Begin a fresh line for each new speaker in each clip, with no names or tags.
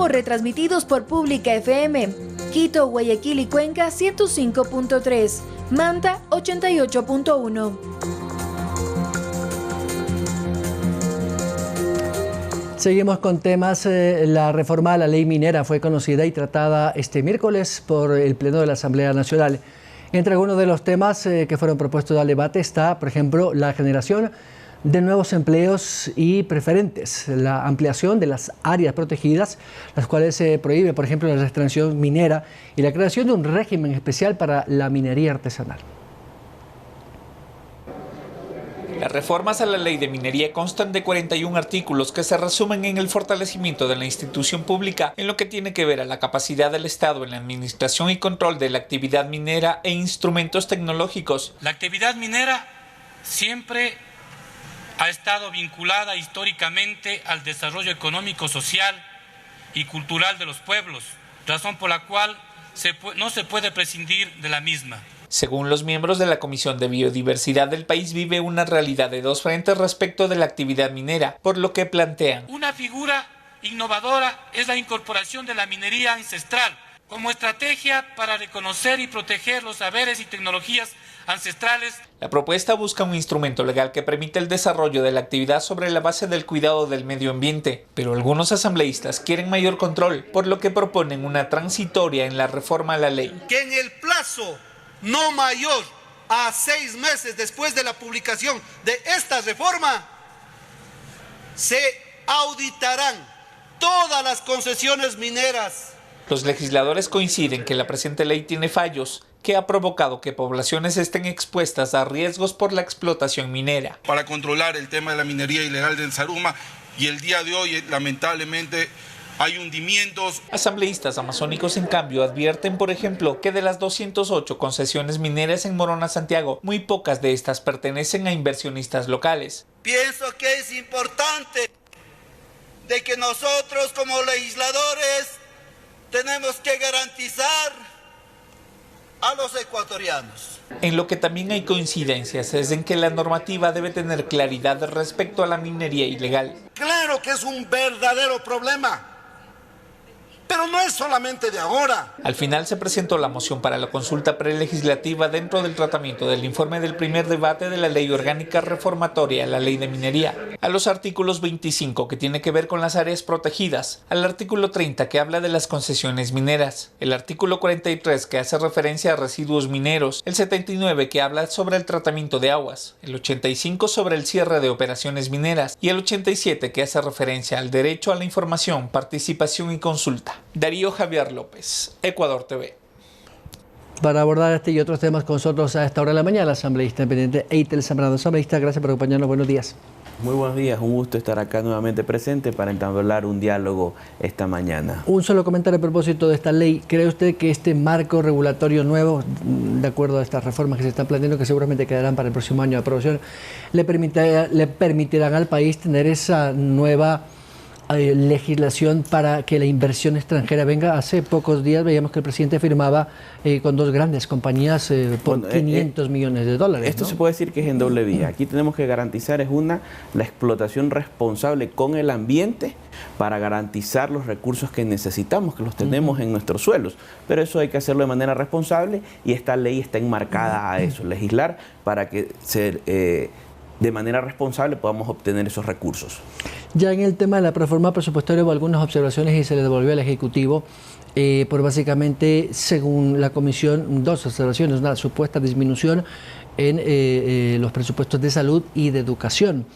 Somos retransmitidos por Pública FM, Quito, Guayaquil y Cuenca 105.3, Manta 88.1.
Seguimos con temas. La reforma a la ley minera fue conocida y tratada este miércoles por el Pleno de la Asamblea Nacional. Entre algunos de los temas que fueron propuestos al debate está, por ejemplo, la generación de nuevos empleos y preferentes, la ampliación de las áreas protegidas, las cuales se prohíbe, por ejemplo, la extracción minera, y la creación de un régimen especial para la minería artesanal.
Las reformas a la ley de minería constan de 41 artículos que se resumen en el fortalecimiento de la institución pública en lo que tiene que ver a la capacidad del Estado en la administración y control de la actividad minera e instrumentos tecnológicos.
La actividad minera siempre ha estado vinculada históricamente al desarrollo económico, social y cultural de los pueblos, razón por la cual no se puede prescindir de la misma.
Según los miembros de la Comisión de Biodiversidad, el país vive una realidad de dos frentes respecto de la actividad minera, por lo que plantean:
una figura innovadora es la incorporación de la minería ancestral como estrategia para reconocer y proteger los saberes y tecnologías ancestrales.
La propuesta busca un instrumento legal que permita el desarrollo de la actividad sobre la base del cuidado del medio ambiente, pero algunos asambleístas quieren mayor control, por lo que proponen una transitoria en la reforma a la ley.
Que en el plazo no mayor a 6 meses después de la publicación de esta reforma, se auditarán todas las concesiones mineras.
Los legisladores coinciden que la presente ley tiene fallos que ha provocado que poblaciones estén expuestas a riesgos por la explotación minera.
Para controlar el tema de la minería ilegal del Zaruma, y el día de hoy, lamentablemente, hay hundimientos.
Asambleístas amazónicos, en cambio, advierten, por ejemplo, que de las 208 concesiones mineras en Morona, Santiago, muy pocas de estas pertenecen a inversionistas locales.
Pienso que es importante de que nosotros como legisladores tenemos que garantizar a los ecuatorianos.
En lo que también hay coincidencias es en que la normativa debe tener claridad respecto a la minería ilegal.
Claro que es un verdadero problema, pero no es solamente de ahora.
Al final se presentó la moción para la consulta prelegislativa dentro del tratamiento del informe del primer debate de la ley orgánica reformatoria a la ley de minería, a los artículos 25 que tiene que ver con las áreas protegidas, al artículo 30 que habla de las concesiones mineras, el artículo 43 que hace referencia a residuos mineros, el 79 que habla sobre el tratamiento de aguas, el 85 sobre el cierre de operaciones mineras y el 87 que hace referencia al derecho a la información, participación y consulta. Darío Javier López, Ecuador TV.
Para abordar este y otros temas con nosotros a esta hora de la mañana, la asambleísta independiente Eitel Zambrano. Asambleísta, gracias por acompañarnos. Buenos días.
Muy buenos días, un gusto estar acá nuevamente presente para entablar un diálogo esta mañana.
Un solo comentario a propósito de esta ley. ¿Cree usted que este marco regulatorio nuevo, de acuerdo a estas reformas que se están planteando, que seguramente quedarán para el próximo año de aprobación, le permitirán al país tener esa nueva legislación para que la inversión extranjera venga? Hace pocos días veíamos que el presidente firmaba con dos grandes compañías por 500 millones de dólares.
Esto, ¿no?, se puede decir que es en doble vía. Aquí tenemos que garantizar la explotación responsable con el ambiente para garantizar los recursos que necesitamos, que los tenemos en nuestros suelos. Pero eso hay que hacerlo de manera responsable y esta ley está enmarcada a eso, legislar para que de manera responsable podamos obtener esos recursos.
Ya en el tema de la reforma presupuestaria hubo algunas observaciones y se le devolvió al Ejecutivo por básicamente, según la Comisión, dos observaciones: una supuesta disminución en los presupuestos de salud y de educación.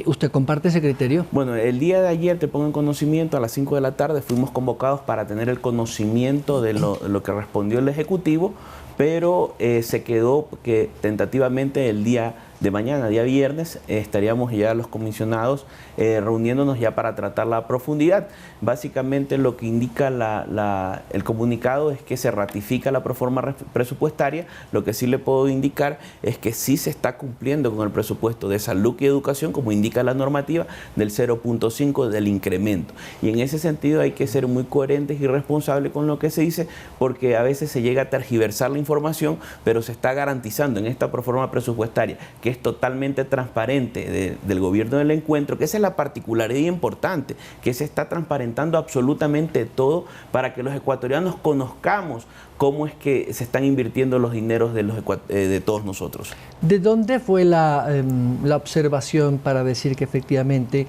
¿Usted comparte ese criterio?
Bueno, el día de ayer, te pongo en conocimiento, a las 5 de la tarde fuimos convocados para tener el conocimiento de lo que respondió el Ejecutivo, pero se quedó que tentativamente el día de mañana, día viernes, estaríamos ya los comisionados reuniéndonos ya para tratarla a profundidad. Básicamente lo que indica el comunicado es que se ratifica la proforma presupuestaria. Lo que sí le puedo indicar es que sí se está cumpliendo con el presupuesto de salud y educación, como indica la normativa, del 0.5 del incremento. Y en ese sentido hay que ser muy coherentes y responsables con lo que se dice, porque a veces se llega a tergiversar la información información, pero se está garantizando en esta proforma presupuestaria, que es totalmente transparente del gobierno del encuentro, que esa es la particularidad importante, que se está transparentando absolutamente todo para que los ecuatorianos conozcamos cómo es que se están invirtiendo los dineros de todos nosotros.
¿De dónde fue la observación para decir que efectivamente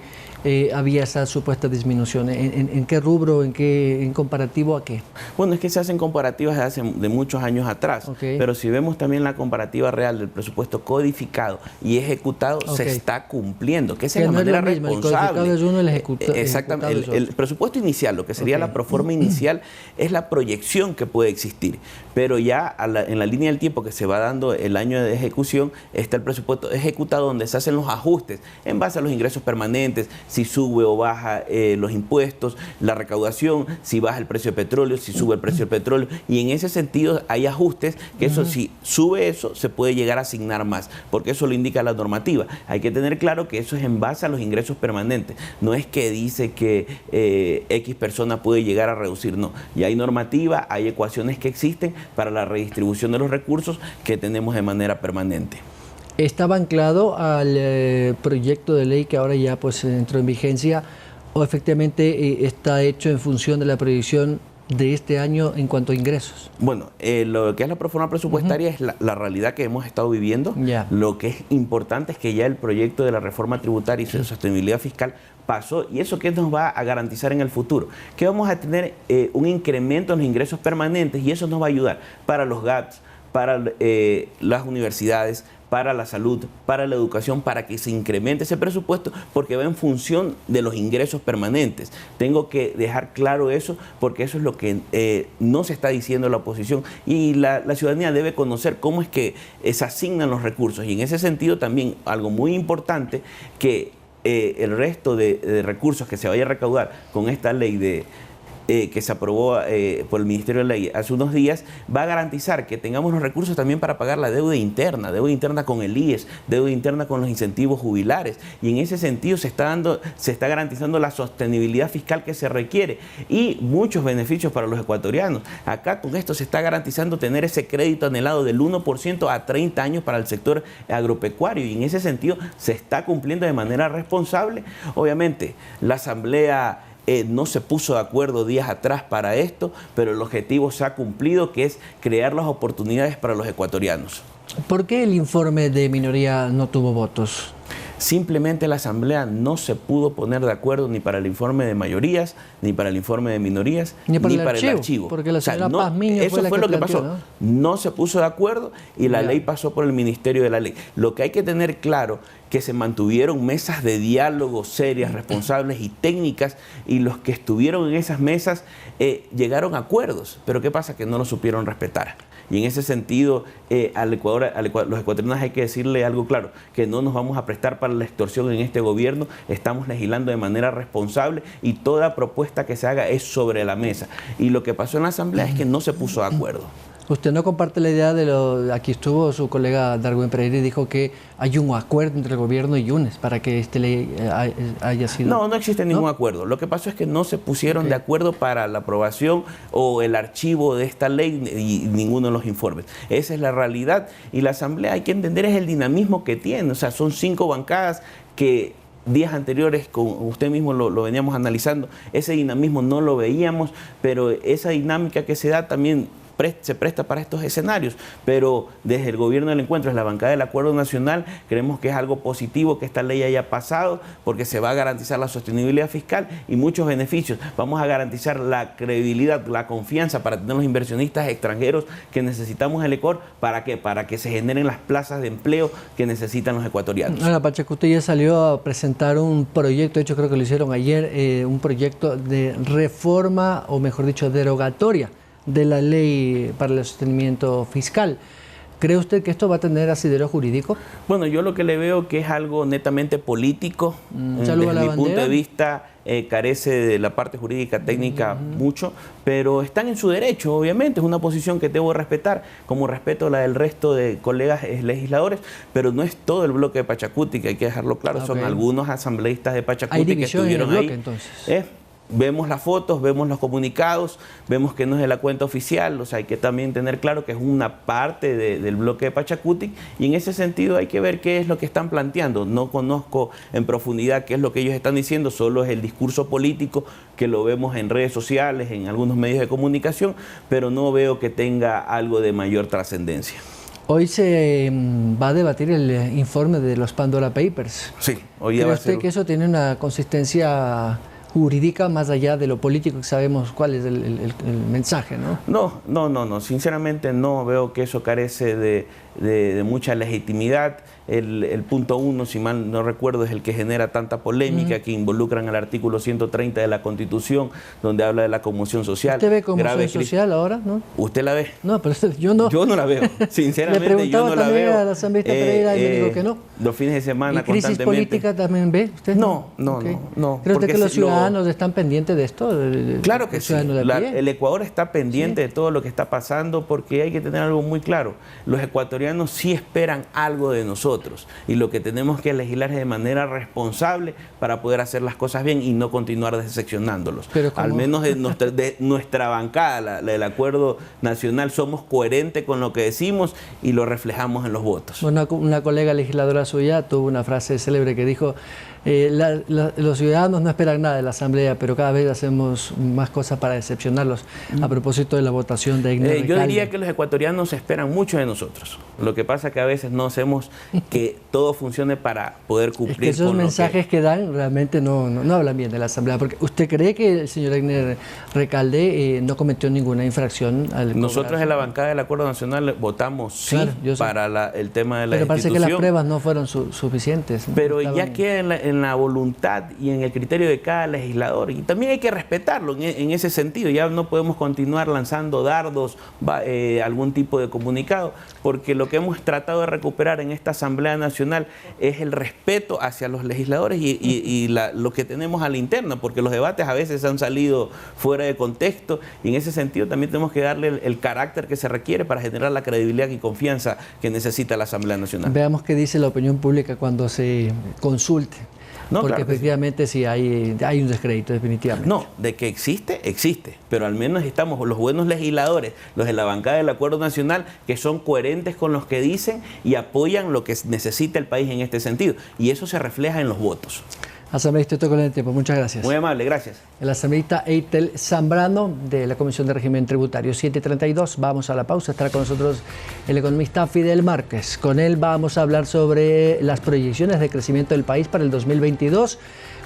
había esa supuesta disminución? ¿En qué rubro, en comparativo a qué?
Bueno, es que se hacen comparativas de muchos años atrás, pero si vemos también la comparativa real del presupuesto codificado y ejecutado, se está cumpliendo, que esa es la manera responsable.
El codificado es uno, el ejecutado.
Exactamente, el presupuesto inicial, lo que sería la proforma inicial, es la proyección que puede existir, pero ya en la línea del tiempo que se va dando el año de ejecución, está el presupuesto ejecutado donde se hacen los ajustes en base a los ingresos permanentes, si sube o baja los impuestos, la recaudación, si baja el precio del petróleo, si sube el precio del petróleo, y en ese sentido hay ajustes que eso, si sube eso, se puede llegar a asignar más, porque eso lo indica la normativa. Hay que tener claro que eso es en base a los ingresos permanentes, no es que dice que X persona puede llegar a reducir, no, ya hay normativa, hay ecuaciones que existen para la redistribución de los recursos que tenemos de manera permanente.
¿Estaba anclado al proyecto de ley que ahora ya pues entró en vigencia o efectivamente está hecho en función de la proyección de este año en cuanto a ingresos?
Bueno, lo que es la proforma presupuestaria es la realidad que hemos estado viviendo. Lo que es importante es que ya el proyecto de la reforma tributaria y de sostenibilidad fiscal pasó, y eso que nos va a garantizar en el futuro, que vamos a tener un incremento en los ingresos permanentes, y eso nos va a ayudar para los GAPs, para las universidades, para la salud, para la educación, para que se incremente ese presupuesto, porque va en función de los ingresos permanentes. Tengo que dejar claro eso, porque eso es lo que no se está diciendo la oposición, y la ciudadanía debe conocer cómo es que se asignan los recursos, y en ese sentido también algo muy importante, que el resto de recursos que se vaya a recaudar con esta ley que se aprobó por el Ministerio de Ley hace unos días, va a garantizar que tengamos los recursos también para pagar la deuda interna con el IES, deuda interna con los incentivos jubilares, y en ese sentido se está garantizando la sostenibilidad fiscal que se requiere y muchos beneficios para los ecuatorianos. Acá con esto se está garantizando tener ese crédito anhelado del 1% a 30 años para el sector agropecuario, y en ese sentido se está cumpliendo de manera responsable. Obviamente la Asamblea no se puso de acuerdo días atrás para esto, pero el objetivo se ha cumplido, que es crear las oportunidades para los ecuatorianos.
¿Por qué el informe de minoría no tuvo votos?
Simplemente la Asamblea no se pudo poner de acuerdo ni para el informe de mayorías, ni para el informe de minorías, ni para el archivo.
Porque la señora Pazmiño
eso fue lo que pasó. No se puso de acuerdo y la ley pasó por el Ministerio de la Ley. Lo que hay que tener claro, que se mantuvieron mesas de diálogo serias, responsables y técnicas, y los que estuvieron en esas mesas llegaron a acuerdos, pero ¿qué pasa? Que no lo supieron respetar. Y en ese sentido, los ecuatorianos hay que decirle algo claro, que no nos vamos a prestar para la extorsión en este gobierno, estamos legislando de manera responsable y toda propuesta que se haga es sobre la mesa. Y lo que pasó en la Asamblea es que no se puso de acuerdo.
¿Usted no comparte la idea de aquí estuvo su colega Darwin Pereira y dijo que hay un acuerdo entre el gobierno y UNES para que esta ley haya sido...?
No existe ningún acuerdo. Lo que pasó es que no se pusieron de acuerdo para la aprobación o el archivo de esta ley y ninguno de los informes. Esa es la realidad, y la Asamblea, hay que entender, es el dinamismo que tiene. O sea, son 5 bancadas que días anteriores, con usted mismo lo veníamos analizando, ese dinamismo no lo veíamos, pero esa dinámica que se da también se presta para estos escenarios, pero desde el gobierno del encuentro, es la bancada del Acuerdo Nacional, creemos que es algo positivo que esta ley haya pasado, porque se va a garantizar la sostenibilidad fiscal y muchos beneficios. Vamos a garantizar la credibilidad, la confianza para tener los inversionistas extranjeros que necesitamos en el Ecuador. ¿Para qué? Para que se generen las plazas de empleo que necesitan los ecuatorianos.
Ahora, Pacheco, usted ya salió a presentar un proyecto, de hecho creo que lo hicieron ayer, un proyecto de reforma, o mejor dicho, derogatoria de la ley para el sostenimiento fiscal. ¿Cree usted que esto va a tener asidero jurídico?
Bueno, yo lo que le veo que es algo netamente político. Desde mi punto de vista, carece de la parte jurídica técnica mucho, pero están en su derecho, obviamente. Es una posición que debo respetar, como respeto la del resto de colegas legisladores, pero no es todo el bloque de Pachacuti, que hay que dejarlo claro. Son algunos asambleístas de Pachacuti que estuvieron ahí.
Entonces.
vemos las fotos, vemos los comunicados, vemos que no es de la cuenta oficial, o sea, hay que también tener claro que es una parte del bloque de Pachacutic, y en ese sentido hay que ver qué es lo que están planteando. No conozco en profundidad qué es lo que ellos están diciendo, solo es el discurso político que lo vemos en redes sociales, en algunos medios de comunicación, pero no veo que tenga algo de mayor trascendencia.
Hoy se va a debatir el informe de los Pandora Papers.
Sí, hoy
¿Cree
va a
usted
ser...
que eso tiene una consistencia jurídica más allá de lo político, que sabemos cuál es el mensaje, ¿no?
No, sinceramente no veo que eso carece de mucha legitimidad. El punto 1, si mal no recuerdo, es el que genera tanta polémica, que involucran al artículo 130 de la Constitución, donde habla de la conmoción social.
¿Usted ve conmoción social ahora, no?
¿Usted la ve?
No, pero yo no.
Yo no la veo, sinceramente yo no la veo.
Le preguntaba también a la asambleísta Pereira y me dijo que no.
Los fines de semana
¿Y crisis
constantemente.
política también ve usted?
No.
¿Cree usted que los ciudadanos están pendientes de esto?
Claro que sí. El Ecuador está pendiente de todo lo que está pasando, porque hay que tener algo muy claro. Los ecuatorianos sí esperan algo de nosotros, y lo que tenemos que legislar es de manera responsable para poder hacer las cosas bien y no continuar decepcionándolos. Al menos de nuestra bancada, la del Acuerdo Nacional, somos coherentes con lo que decimos y lo reflejamos en los votos.
Una colega legisladora suya tuvo una frase célebre que dijo: los ciudadanos no esperan nada de la Asamblea, pero cada vez hacemos más cosas para decepcionarlos. A propósito de la votación de Egner
yo diría que los ecuatorianos esperan mucho de nosotros. Lo que pasa es que a veces no hacemos que todo funcione para poder cumplir. Es que
esos mensajes que dan realmente no hablan bien de la Asamblea. Porque ¿usted cree que el señor Egner Recalde no cometió ninguna infracción al
Nosotros en la bancada del Acuerdo Nacional votamos sí, para el tema de la
Pero parece
institución.
que las pruebas no fueron suficientes.
Pero ya queda en la voluntad y en el criterio de cada legislador, y también hay que respetarlo en ese sentido. Ya no podemos continuar lanzando dardos, algún tipo de comunicado, porque lo que hemos tratado de recuperar en esta Asamblea Nacional es el respeto hacia los legisladores y lo que tenemos a la interna, porque los debates a veces han salido fuera de contexto, y en ese sentido también tenemos que darle el carácter que se requiere para generar la credibilidad y confianza que necesita la Asamblea Nacional.
Veamos qué dice la opinión pública cuando se consulte. Porque claro, efectivamente sí hay un descrédito, definitivamente.
No, de que existe, pero al menos estamos los buenos legisladores, los de la bancada del Acuerdo Nacional, que son coherentes con los que dicen y apoyan lo que necesita el país en este sentido, y eso se refleja en los votos.
Asambleísta, estoy con el tiempo. Muchas gracias.
Muy amable, gracias.
El asambleísta Eitel Zambrano, de la Comisión de Régimen Tributario. 7:32, vamos a la pausa. Estará con nosotros el economista Fidel Márquez. Con él vamos a hablar sobre las proyecciones de crecimiento del país para el 2022,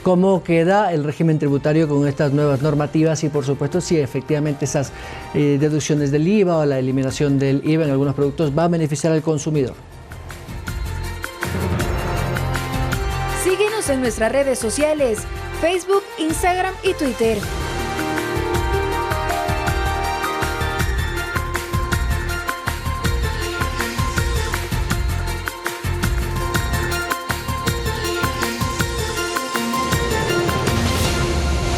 cómo queda el régimen tributario con estas nuevas normativas y, por supuesto, si efectivamente esas deducciones del IVA o la eliminación del IVA en algunos productos va a beneficiar al consumidor.
Síguenos en nuestras redes sociales, Facebook, Instagram y Twitter.